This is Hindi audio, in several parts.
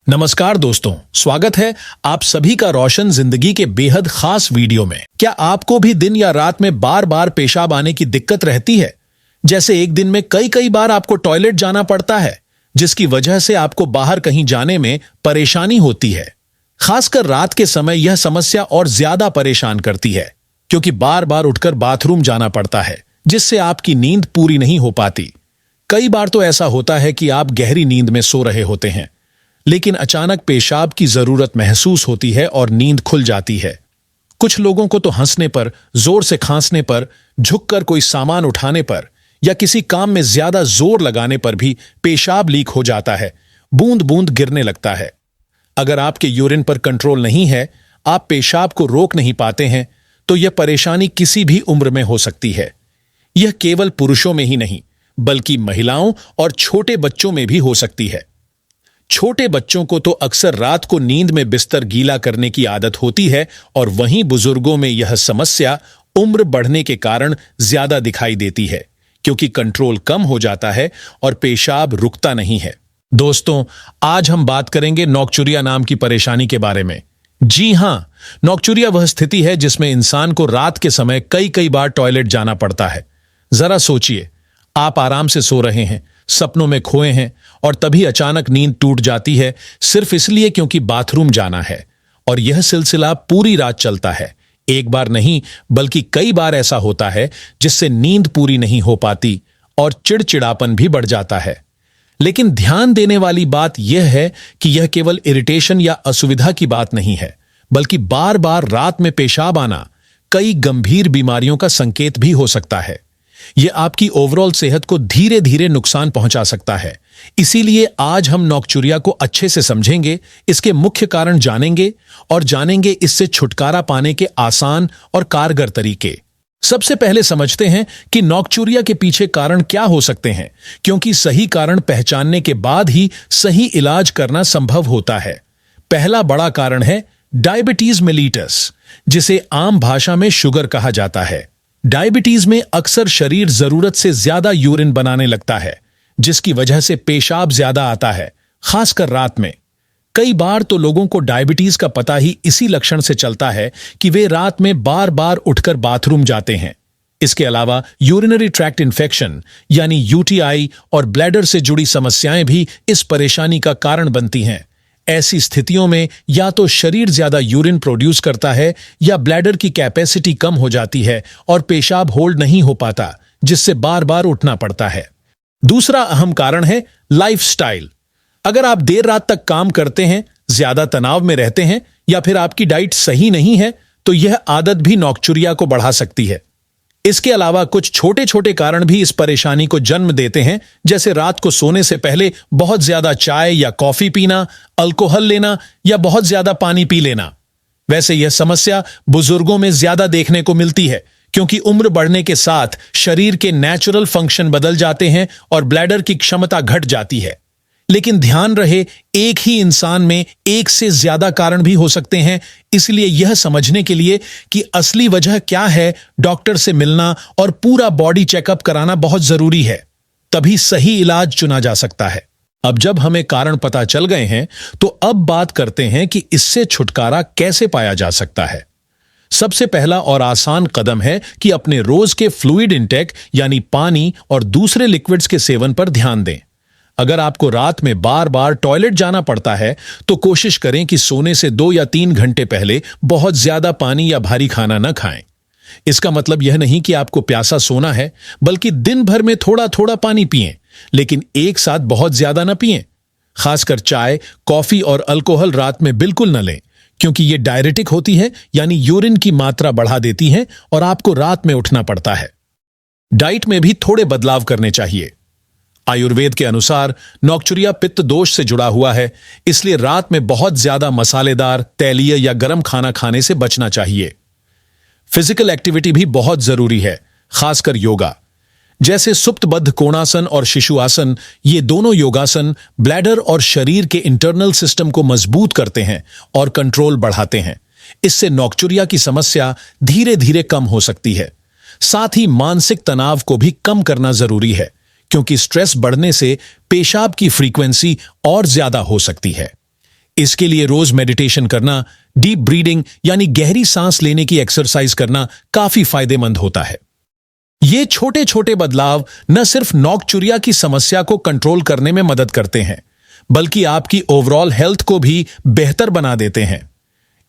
नमस्कार दोस्तों, स्वागत है आप सभी का रोशन जिंदगी के बेहद खास वीडियो में। क्या आपको भी दिन या रात में बार बार पेशाब आने की दिक्कत रहती है? जैसे एक दिन में कई कई बार आपको टॉयलेट जाना पड़ता है, जिसकी वजह से आपको बाहर कहीं जाने में परेशानी होती है। खासकर रात के समय यह समस्या और ज्यादा परेशान करती है, क्योंकि बार बार उठकर बाथरूम जाना पड़ता है, जिससे आपकी नींद पूरी नहीं हो पाती। कई बार तो ऐसा होता है कि आप गहरी नींद में सो रहे होते हैं, लेकिन अचानक पेशाब की जरूरत महसूस होती है और नींद खुल जाती है। कुछ लोगों को तो हंसने पर, जोर से खांसने पर, झुककर कोई सामान उठाने पर या किसी काम में ज्यादा जोर लगाने पर भी पेशाब लीक हो जाता है, बूंद बूंद गिरने लगता है। अगर आपके यूरिन पर कंट्रोल नहीं है, आप पेशाब को रोक नहीं पाते हैं, तो यह परेशानी किसी भी उम्र में हो सकती है। यह केवल पुरुषों में ही नहीं, बल्कि महिलाओं और छोटे बच्चों में भी हो सकती है। छोटे बच्चों को तो अक्सर रात को नींद में बिस्तर गीला करने की आदत होती है, और वहीं बुजुर्गों में यह समस्या उम्र बढ़ने के कारण ज्यादा दिखाई देती है, क्योंकि कंट्रोल कम हो जाता है और पेशाब रुकता नहीं है। दोस्तों, आज हम बात करेंगे नोकचुरिया नाम की परेशानी के बारे में। जी हां, नोकचुरिया वह स्थिति है जिसमें इंसान को रात के समय कई कई बार टॉयलेट जाना पड़ता है। जरा सोचिए, आप आराम से सो रहे हैं, सपनों में खोए हैं, और तभी अचानक नींद टूट जाती है, सिर्फ इसलिए क्योंकि बाथरूम जाना है। और यह सिलसिला पूरी रात चलता है। एक बार नहीं, बल्कि कई बार ऐसा होता है, जिससे नींद पूरी नहीं हो पाती और चिड़चिड़ापन भी बढ़ जाता है। लेकिन ध्यान देने वाली बात यह है कि यह केवल इरिटेशन या असुविधा की बात नहीं है, बल्कि बार बार रात में पेशाब आना कई गंभीर बीमारियों का संकेत भी हो सकता है। यह आपकी ओवरऑल सेहत को धीरे धीरे नुकसान पहुंचा सकता है। इसीलिए आज हम नोकचुरिया को अच्छे से समझेंगे, इसके मुख्य कारण जानेंगे और जानेंगे इससे छुटकारा पाने के आसान और कारगर तरीके। सबसे पहले समझते हैं कि नोकचुरिया के पीछे कारण क्या हो सकते हैं, क्योंकि सही कारण पहचानने के बाद ही सही इलाज करना संभव होता है। पहला बड़ा कारण है डायबिटीज मेलिटस, जिसे आम भाषा में शुगर कहा जाता है। डायबिटीज में अक्सर शरीर जरूरत से ज्यादा यूरिन बनाने लगता है, जिसकी वजह से पेशाब ज्यादा आता है, खासकर रात में। कई बार तो लोगों को डायबिटीज का पता ही इसी लक्षण से चलता है कि वे रात में बार बार उठकर बाथरूम जाते हैं। इसके अलावा यूरिनरी ट्रैक्ट इन्फेक्शन यानी यूटीआई और ब्लैडर से जुड़ी समस्याएं भी इस परेशानी का कारण बनती हैं। ऐसी स्थितियों में या तो शरीर ज्यादा यूरिन प्रोड्यूस करता है, या ब्लैडर की कैपेसिटी कम हो जाती है और पेशाब होल्ड नहीं हो पाता, जिससे बार बार उठना पड़ता है। दूसरा अहम कारण है लाइफस्टाइल। अगर आप देर रात तक काम करते हैं, ज्यादा तनाव में रहते हैं, या फिर आपकी डाइट सही नहीं है, तो यह आदत भी नोकचुरिया को बढ़ा सकती है। इसके अलावा कुछ छोटे छोटे कारण भी इस परेशानी को जन्म देते हैं, जैसे रात को सोने से पहले बहुत ज्यादा चाय या कॉफी पीना, अल्कोहल लेना, या बहुत ज्यादा पानी पी लेना। वैसे यह समस्या बुजुर्गों में ज्यादा देखने को मिलती है, क्योंकि उम्र बढ़ने के साथ शरीर के नेचुरल फंक्शन बदल जाते हैं और ब्लैडर की क्षमता घट जाती है। लेकिन ध्यान रहे, एक ही इंसान में एक से ज्यादा कारण भी हो सकते हैं। इसलिए यह समझने के लिए कि असली वजह क्या है, डॉक्टर से मिलना और पूरा बॉडी चेकअप कराना बहुत जरूरी है। तभी सही इलाज चुना जा सकता है। अब जब हमें कारण पता चल गए हैं, तो अब बात करते हैं कि इससे छुटकारा कैसे पाया जा सकता है। सबसे पहला और आसान कदम है कि अपने रोज के फ्लूइड इंटेक यानी पानी और दूसरे लिक्विड्स के सेवन पर ध्यान दें। अगर आपको रात में बार बार टॉयलेट जाना पड़ता है, तो कोशिश करें कि सोने से 2 या 3 घंटे पहले बहुत ज्यादा पानी या भारी खाना न खाएं। इसका मतलब यह नहीं कि आपको प्यासा सोना है, बल्कि दिन भर में थोड़ा थोड़ा पानी पिएं, लेकिन एक साथ बहुत ज्यादा न पिएं। खासकर चाय, कॉफी और अल्कोहल रात में बिल्कुल न लें, क्योंकि ये डायरेटिक होती है, यानी यूरिन की मात्रा बढ़ा देती हैं और आपको रात में उठना पड़ता है। डाइट में भी थोड़े बदलाव करने चाहिए। आयुर्वेद के अनुसार नोकचुरिया पित्त दोष से जुड़ा हुआ है, इसलिए रात में बहुत ज्यादा मसालेदार, तैलीय या गर्म खाना खाने से बचना चाहिए। फिजिकल एक्टिविटी भी बहुत जरूरी है, खासकर योगा, जैसे सुप्तबद्ध कोणासन और शिशुआसन। ये दोनों योगासन ब्लैडर और शरीर के इंटरनल सिस्टम को मजबूत करते हैं और कंट्रोल बढ़ाते हैं। इससे नोकचुरिया की समस्या धीरे धीरे कम हो सकती है। साथ ही मानसिक तनाव को भी कम करना जरूरी है, क्योंकि स्ट्रेस बढ़ने से पेशाब की फ्रीक्वेंसी और ज्यादा हो सकती है। इसके लिए रोज मेडिटेशन करना, डीप ब्रीदिंग यानी गहरी सांस लेने की एक्सरसाइज करना काफी फायदेमंद होता है। ये छोटे छोटे बदलाव न सिर्फ नोकचुरिया की समस्या को कंट्रोल करने में मदद करते हैं, बल्कि आपकी ओवरऑल हेल्थ को भी बेहतर बना देते हैं।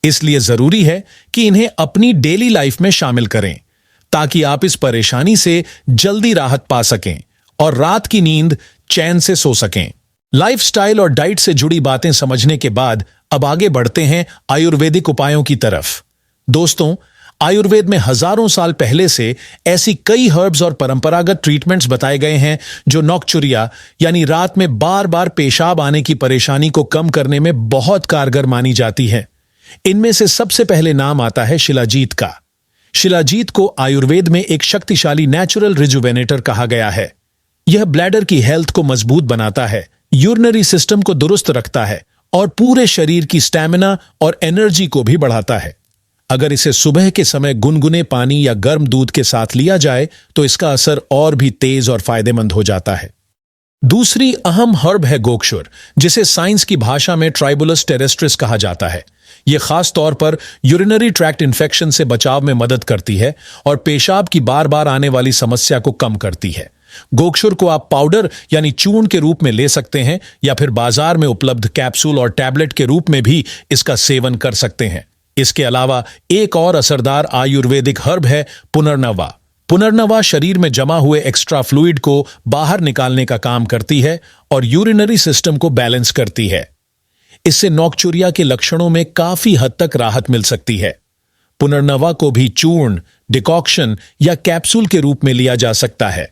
इसलिए जरूरी है कि इन्हें अपनी डेली लाइफ में शामिल करें, ताकि आप इस परेशानी से जल्दी राहत पा सकें और रात की नींद चैन से सो सकें। लाइफस्टाइल और डाइट से जुड़ी बातें समझने के बाद अब आगे बढ़ते हैं आयुर्वेदिक उपायों की तरफ। दोस्तों, आयुर्वेद में हजारों साल पहले से ऐसी कई हर्ब्स और परंपरागत ट्रीटमेंट्स बताए गए हैं जो नोकचुरिया यानी रात में बार बार पेशाब आने की परेशानी को कम करने में बहुत कारगर मानी जाती है। इनमें से सबसे पहले नाम आता है शिलाजीत का। शिलाजीत को आयुर्वेद में एक शक्तिशाली नेचुरल रिजुवेनेटर कहा गया है। यह ब्लैडर की हेल्थ को मजबूत बनाता है, यूरिनरी सिस्टम को दुरुस्त रखता है और पूरे शरीर की स्टैमिना और एनर्जी को भी बढ़ाता है। अगर इसे सुबह के समय गुनगुने पानी या गर्म दूध के साथ लिया जाए तो इसका असर और भी तेज और फायदेमंद हो जाता है। दूसरी अहम हर्ब है गोक्षुर, जिसे साइंस की भाषा में ट्राइबुलस टेरेस्ट्रिस कहा जाता है। यह खास तौर पर यूरिनरी ट्रैक्ट इन्फेक्शन से बचाव में मदद करती है और पेशाब की बार बार आने वाली समस्या को कम करती है। गोक्षुर को आप पाउडर यानी चूर्ण के रूप में ले सकते हैं या फिर बाजार में उपलब्ध कैप्सूल और टैबलेट के रूप में भी इसका सेवन कर सकते हैं। इसके अलावा एक और असरदार आयुर्वेदिक हर्ब है पुनर्नवा। पुनर्नवा शरीर में जमा हुए एक्स्ट्रा फ्लूइड को बाहर निकालने का काम करती है और यूरिनरी सिस्टम को बैलेंस करती है। इससे नोकचुरिया के लक्षणों में काफी हद तक राहत मिल सकती है। पुनर्नवा को भी चूर्ण, डिकॉक्शन या कैप्सूल के रूप में लिया जा सकता है।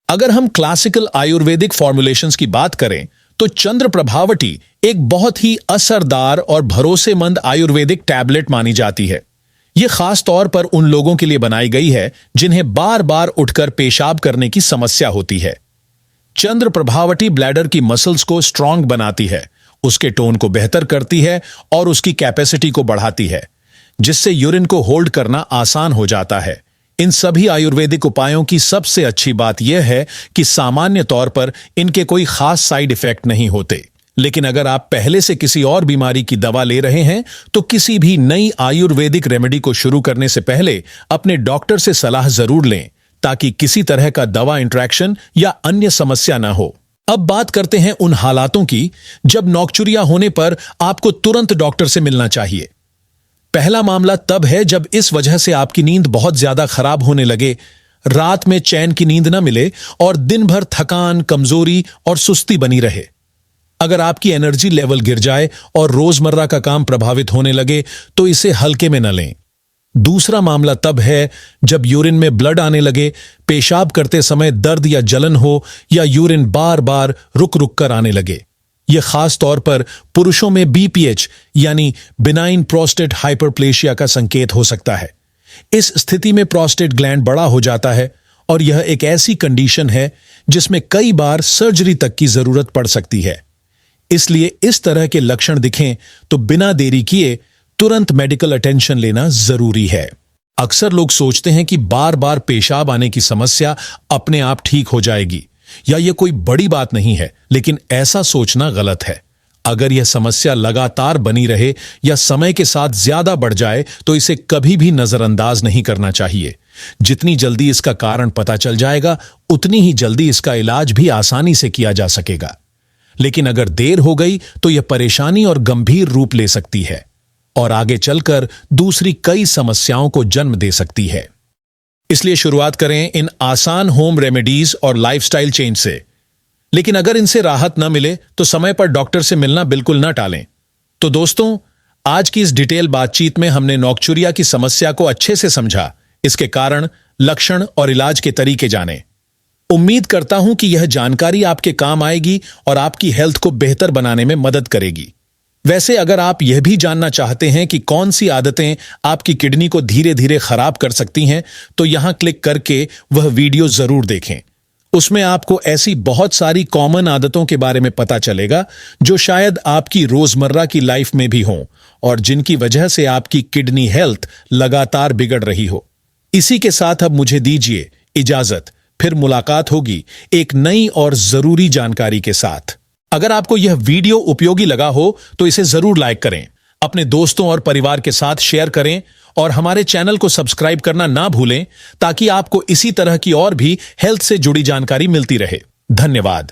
अगर हम क्लासिकल आयुर्वेदिक फॉर्मुलेशंस की बात करें तो चंद्र प्रभावटी एक बहुत ही असरदार और भरोसेमंद आयुर्वेदिक टैबलेट मानी जाती है। यह खास तौर पर उन लोगों के लिए बनाई गई है जिन्हें बार बार उठकर पेशाब करने की समस्या होती है। चंद्र प्रभावटी ब्लैडर की मसल्स को स्ट्रांग बनाती है, उसके टोन को बेहतर करती है और उसकी कैपेसिटी को बढ़ाती है, जिससे यूरिन को होल्ड करना आसान हो जाता है। इन सभी आयुर्वेदिक उपायों की सबसे अच्छी बात यह है कि सामान्य तौर पर इनके कोई खास साइड इफेक्ट नहीं होते। लेकिन अगर आप पहले से किसी और बीमारी की दवा ले रहे हैं तो किसी भी नई आयुर्वेदिक रेमेडी को शुरू करने से पहले अपने डॉक्टर से सलाह जरूर लें, ताकि किसी तरह का दवा इंटरेक्शन या अन्य समस्या ना हो। अब बात करते हैं उन हालातों की जब नोकचुरिया होने पर आपको तुरंत डॉक्टर से मिलना चाहिए। पहला मामला तब है जब इस वजह से आपकी नींद बहुत ज्यादा खराब होने लगे, रात में चैन की नींद न मिले और दिन भर थकान, कमजोरी और सुस्ती बनी रहे। अगर आपकी एनर्जी लेवल गिर जाए और रोजमर्रा का काम प्रभावित होने लगे तो इसे हल्के में न लें। दूसरा मामला तब है जब यूरिन में ब्लड आने लगे, पेशाब करते समय दर्द या जलन हो या यूरिन बार बार रुक रुक कर आने लगे। यह खास तौर पर पुरुषों में बीपीएच यानी बिनाइन प्रोस्टेट हाइपरप्लेशिया का संकेत हो सकता है। इस स्थिति में प्रोस्टेट ग्लैंड बड़ा हो जाता है और यह एक ऐसी कंडीशन है जिसमें कई बार सर्जरी तक की जरूरत पड़ सकती है। इसलिए इस तरह के लक्षण दिखें तो बिना देरी किए तुरंत मेडिकल अटेंशन लेना जरूरी है। अक्सर लोग सोचते हैं कि बार बार पेशाब आने की समस्या अपने आप ठीक हो जाएगी या यह कोई बड़ी बात नहीं है, लेकिन ऐसा सोचना गलत है। अगर यह समस्या लगातार बनी रहे या समय के साथ ज्यादा बढ़ जाए तो इसे कभी भी नजरअंदाज नहीं करना चाहिए। जितनी जल्दी इसका कारण पता चल जाएगा, उतनी ही जल्दी इसका इलाज भी आसानी से किया जा सकेगा। लेकिन अगर देर हो गई तो यह परेशानी और गंभीर रूप ले सकती है और आगे चलकर दूसरी कई समस्याओं को जन्म दे सकती है। इसलिए शुरुआत करें इन आसान होम रेमेडीज और लाइफस्टाइल चेंज से। लेकिन अगर इनसे राहत न मिले तो समय पर डॉक्टर से मिलना बिल्कुल न टालें। तो दोस्तों, आज की इस डिटेल बातचीत में हमने नोकचुरिया की समस्या को अच्छे से समझा, इसके कारण, लक्षण और इलाज के तरीके जाने। उम्मीद करता हूं कि यह जानकारी आपके काम आएगी और आपकी हेल्थ को बेहतर बनाने में मदद करेगी। वैसे अगर आप यह भी जानना चाहते हैं कि कौन सी आदतें आपकी किडनी को धीरे धीरे खराब कर सकती हैं, तो यहां क्लिक करके वह वीडियो जरूर देखें। उसमें आपको ऐसी बहुत सारी कॉमन आदतों के बारे में पता चलेगा जो शायद आपकी रोजमर्रा की लाइफ में भी हों और जिनकी वजह से आपकी किडनी हेल्थ लगातार बिगड़ रही हो। इसी के साथ अब मुझे दीजिए इजाजत। फिर मुलाकात होगी एक नई और जरूरी जानकारी के साथ। अगर आपको यह वीडियो उपयोगी लगा हो तो इसे जरूर लाइक करें, अपने दोस्तों और परिवार के साथ शेयर करें और हमारे चैनल को सब्सक्राइब करना ना भूलें ताकि आपको इसी तरह की और भी हेल्थ से जुड़ी जानकारी मिलती रहे। धन्यवाद।